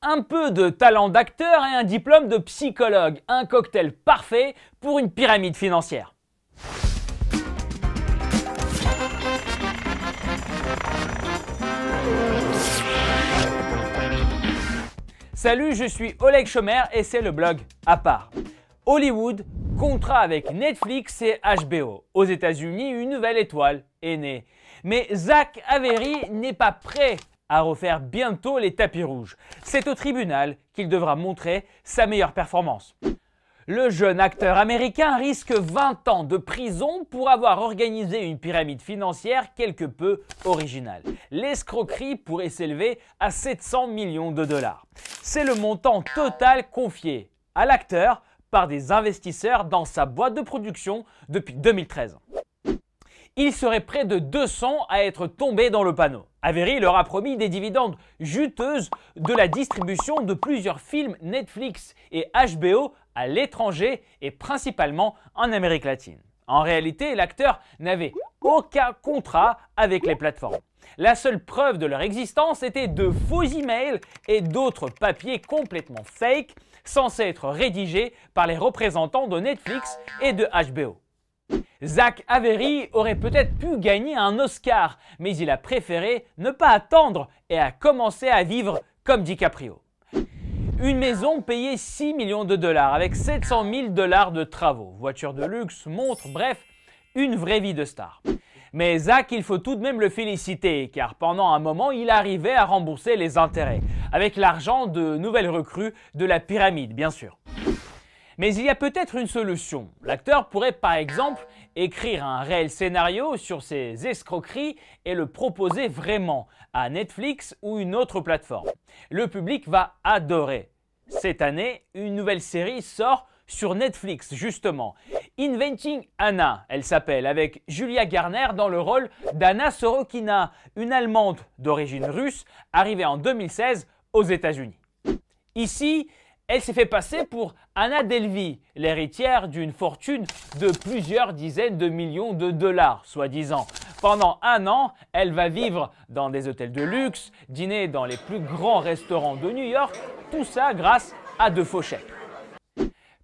Un peu de talent d'acteur et un diplôme de psychologue. Un cocktail parfait pour une pyramide financière. Salut, je suis Oleg Schomer et c'est le blog À part. Hollywood, contrat avec Netflix et HBO. Aux États-Unis, une nouvelle étoile est née. Mais Zach Avery n'est pas prêt à refaire bientôt les tapis rouges. C'est au tribunal qu'il devra montrer sa meilleure performance. Le jeune acteur américain risque 20 ans de prison pour avoir organisé une pyramide financière quelque peu originale. L'escroquerie pourrait s'élever à 700 millions de dollars. C'est le montant total confié à l'acteur par des investisseurs dans sa boîte de production depuis 2013. Il serait près de 200 à être tombé dans le panneau. Avery leur a promis des dividendes juteuses de la distribution de plusieurs films Netflix et HBO à l'étranger et principalement en Amérique latine. En réalité, l'acteur n'avait aucun contrat avec les plateformes. La seule preuve de leur existence était de faux emails et d'autres papiers complètement fake censés être rédigés par les représentants de Netflix et de HBO. Zach Avery aurait peut-être pu gagner un Oscar, mais il a préféré ne pas attendre et a commencé à vivre comme DiCaprio. Une maison payée 6 millions de dollars avec 700 000 dollars de travaux, voiture de luxe, montre, bref, une vraie vie de star. Mais Zach, il faut tout de même le féliciter, car pendant un moment, il arrivait à rembourser les intérêts, avec l'argent de nouvelles recrues de la pyramide, bien sûr. Mais il y a peut-être une solution. L'acteur pourrait par exemple écrire un réel scénario sur ses escroqueries et le proposer vraiment à Netflix ou une autre plateforme. Le public va adorer. Cette année, une nouvelle série sort sur Netflix justement. Inventing Anna, elle s'appelle, avec Julia Garner dans le rôle d'Anna Sorokina, une Allemande d'origine russe arrivée en 2016 aux États-Unis. Ici, elle s'est fait passer pour Anna Delvey, l'héritière d'une fortune de plusieurs dizaines de millions de dollars, soi-disant. Pendant un an, elle va vivre dans des hôtels de luxe, dîner dans les plus grands restaurants de New York, tout ça grâce à de faux chèques.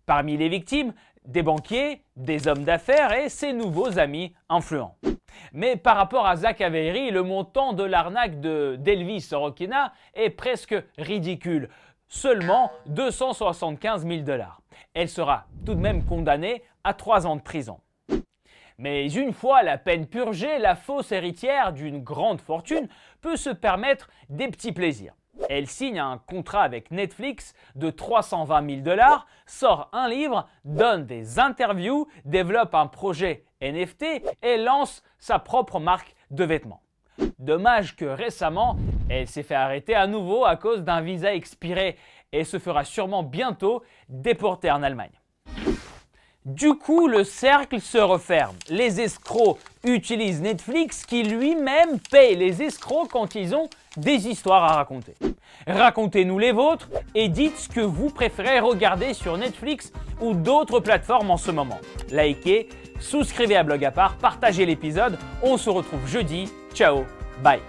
Parmi les victimes, des banquiers, des hommes d'affaires et ses nouveaux amis influents. Mais par rapport à Zach Avery, le montant de l'arnaque de Delvey Sorokina est presque ridicule. Seulement 275 000 dollars. Elle sera tout de même condamnée à 3 ans de prison. Mais une fois la peine purgée, la fausse héritière d'une grande fortune peut se permettre des petits plaisirs. Elle signe un contrat avec Netflix de 320 000 dollars, sort un livre, donne des interviews, développe un projet NFT et lance sa propre marque de vêtements. Dommage que récemment, elle s'est fait arrêter à nouveau à cause d'un visa expiré et se fera sûrement bientôt déporter en Allemagne. Du coup, le cercle se referme. Les escrocs utilisent Netflix qui lui-même paye les escrocs quand ils ont des histoires à raconter. Racontez-nous les vôtres et dites ce que vous préférez regarder sur Netflix ou d'autres plateformes en ce moment. Likez, souscrivez à Blog à part, partagez l'épisode. On se retrouve jeudi. Ciao, bye.